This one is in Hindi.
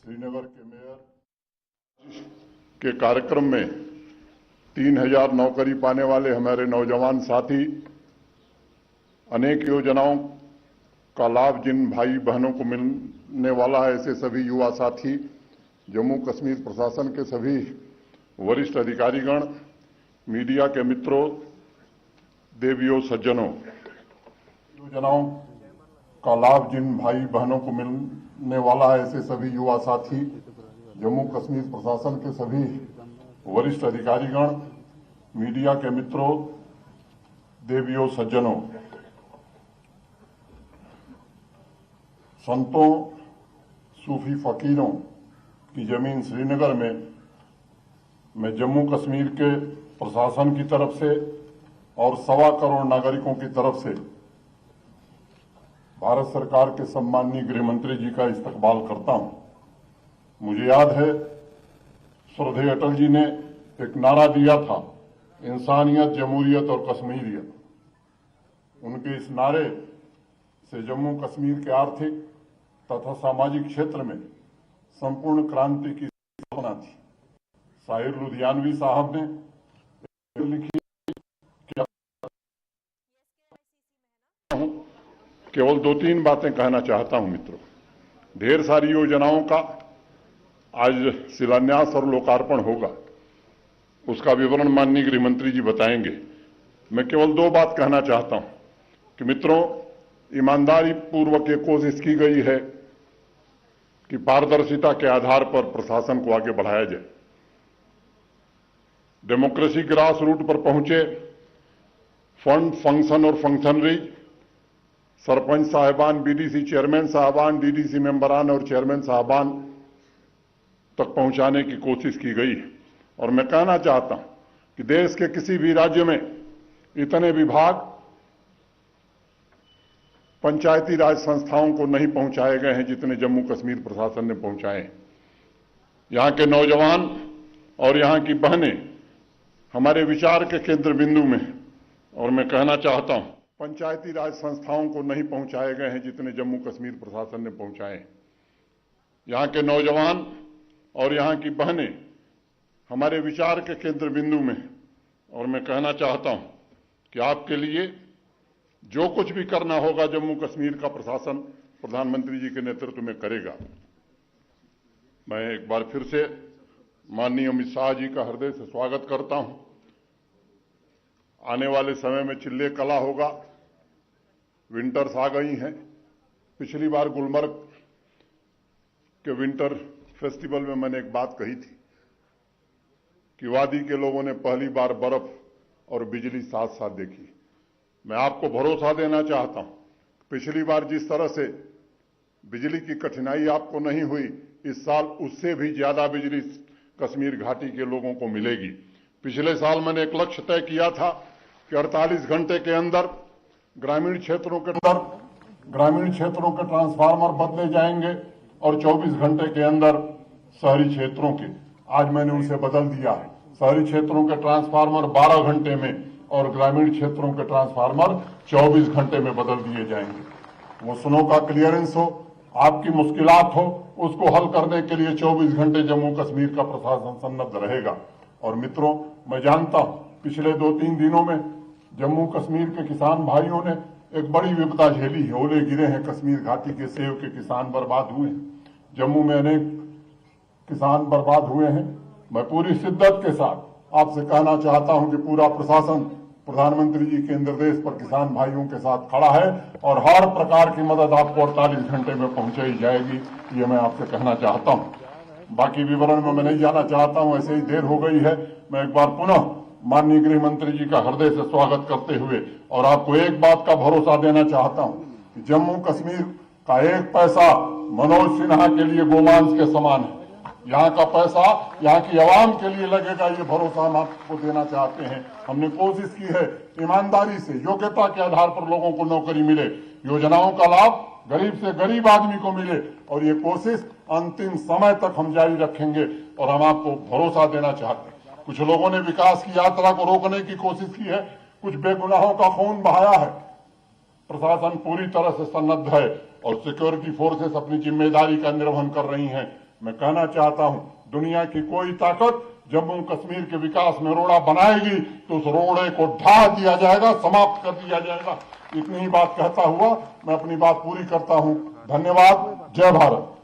श्रीनगर के मेयर के कार्यक्रम में 3000 नौकरी पाने वाले हमारे नौजवान साथी अनेक योजनाओं का लाभ जिन भाई बहनों को मिलने वाला है, ऐसे सभी युवा साथी, जम्मू कश्मीर प्रशासन के सभी वरिष्ठ अधिकारीगण, मीडिया के मित्रों, देवियों, सज्जनों, योजनाओं का लाभ जिन भाई बहनों को मिलने वाला है, ऐसे सभी युवा साथी, जम्मू कश्मीर प्रशासन के सभी वरिष्ठ अधिकारीगण, मीडिया के मित्रों, देवियों, सज्जनों, संतों, सूफी फकीरों की जमीन श्रीनगर में मैं जम्मू कश्मीर के प्रशासन की तरफ से और 1.25 करोड़ नागरिकों की तरफ से भारत सरकार के सम्माननीय गृह मंत्री जी का इस्तकबाल करता हूं। मुझे याद है, श्रद्धेय अटल जी ने एक नारा दिया था, इंसानियत, जमहूरियत और कश्मीरियत। उनके इस नारे से जम्मू कश्मीर के आर्थिक तथा सामाजिक क्षेत्र में संपूर्ण क्रांति की स्थापना थी। शाहिर लुधियानवी साहब ने लिखी, केवल 2-3 बातें कहना चाहता हूं मित्रों। ढेर सारी योजनाओं का आज शिलान्यास और लोकार्पण होगा, उसका विवरण माननीय गृह मंत्री जी बताएंगे। मैं केवल 2 बात कहना चाहता हूं कि मित्रों, ईमानदारी पूर्वक ये कोशिश की गई है कि पारदर्शिता के आधार पर प्रशासन को आगे बढ़ाया जाए। डेमोक्रेसी ग्रास रूट पर पहुंचे, फंड, फंक्शन और फंक्शनरी, सरपंच साहिबान, बीडीसी चेयरमैन साहबान, डीडीसी मेंबरान और चेयरमैन साहबान तक पहुंचाने की कोशिश की गई है। और मैं कहना चाहता हूं कि देश के किसी भी राज्य में इतने विभाग पंचायती राज संस्थाओं को नहीं पहुंचाए गए हैं जितने जम्मू कश्मीर प्रशासन ने पहुंचाए हैं। यहां के नौजवान और यहां की बहनें हमारे विचार के केंद्र बिंदु में हैं। और मैं कहना चाहता हूं, पंचायती राज संस्थाओं को नहीं पहुंचाए गए हैं जितने जम्मू कश्मीर प्रशासन ने पहुंचाए हैं। यहां के नौजवान और यहां की बहनें हमारे विचार के केंद्र बिंदु में हैं। और मैं कहना चाहता हूं कि आपके लिए जो कुछ भी करना होगा, जम्मू कश्मीर का प्रशासन प्रधानमंत्री जी के नेतृत्व में करेगा। मैं एक बार फिर से माननीय अमित शाह जी का हृदय से स्वागत करता हूं। आने वाले समय में चिल्ले कला होगा, विंटर्स आ गई हैं। पिछली बार गुलमर्ग के विंटर फेस्टिवल में मैंने एक बात कही थी कि वादी के लोगों ने पहली बार बर्फ और बिजली साथ साथ देखी। मैं आपको भरोसा देना चाहता हूं, पिछली बार जिस तरह से बिजली की कठिनाई आपको नहीं हुई, इस साल उससे भी ज्यादा बिजली कश्मीर घाटी के लोगों को मिलेगी। पिछले साल मैंने एक लक्ष्य तय किया था कि 48 घंटे के अंदर ग्रामीण क्षेत्रों के ट्रांसफार्मर बदले जाएंगे और 24 घंटे के अंदर शहरी क्षेत्रों के। आज मैंने उसे बदल दिया है, शहरी क्षेत्रों के ट्रांसफार्मर 12 घंटे में और ग्रामीण क्षेत्रों के ट्रांसफार्मर 24 घंटे में बदल दिए जाएंगे। वो स्नो का क्लियरेंस हो, आपकी मुश्किलात हो, उसको हल करने के लिए 24 घंटे जम्मू कश्मीर का प्रशासन सन्नद्ध रहेगा। और मित्रों, मैं जानता हूं पिछले 2-3 दिनों में जम्मू कश्मीर के किसान भाइयों ने एक बड़ी विपदा झेली है। ओले गिरे हैं, कश्मीर घाटी के सेब के किसान बर्बाद हुए हैं, जम्मू में अनेक किसान बर्बाद हुए हैं। मैं पूरी शिद्दत के साथ आपसे कहना चाहता हूं कि पूरा प्रशासन प्रधानमंत्री जी के निर्देश पर किसान भाइयों के साथ खड़ा है और हर प्रकार की मदद आपको 48 घंटे में पहुंचाई जाएगी, ये मैं आपसे कहना चाहता हूं। बाकी विवरण में मैं नहीं जाना चाहता हूं, ऐसे ही देर हो गई है। मैं एक बार पुनः माननीय गृह मंत्री जी का हृदय से स्वागत करते हुए और आपको एक बात का भरोसा देना चाहता हूं कि जम्मू कश्मीर का एक पैसा मनोज सिन्हा के लिए गोमांस के समान है। यहाँ का पैसा यहाँ की आवाम के लिए लगेगा, ये भरोसा हम आपको देना चाहते हैं। हमने कोशिश की है ईमानदारी से, योग्यता के आधार पर लोगों को नौकरी मिले, योजनाओं का लाभ गरीब से गरीब आदमी को मिले, और ये कोशिश अंतिम समय तक हम जारी रखेंगे। और हम आपको भरोसा देना चाहते हैं, कुछ लोगों ने विकास की यात्रा को रोकने की कोशिश की है, कुछ बेगुनाहों का खून बहाया है। प्रशासन पूरी तरह से सन्नद्ध है और सिक्योरिटी फोर्सेस अपनी जिम्मेदारी का निर्वहन कर रही हैं। मैं कहना चाहता हूं, दुनिया की कोई ताकत जम्मू कश्मीर के विकास में रोड़ा बनाएगी तो उस रोड़े को ढा दिया जाएगा, समाप्त कर दिया जाएगा। इतनी ही बात कहता हुआ मैं अपनी बात पूरी करता हूं। धन्यवाद। जय भारत।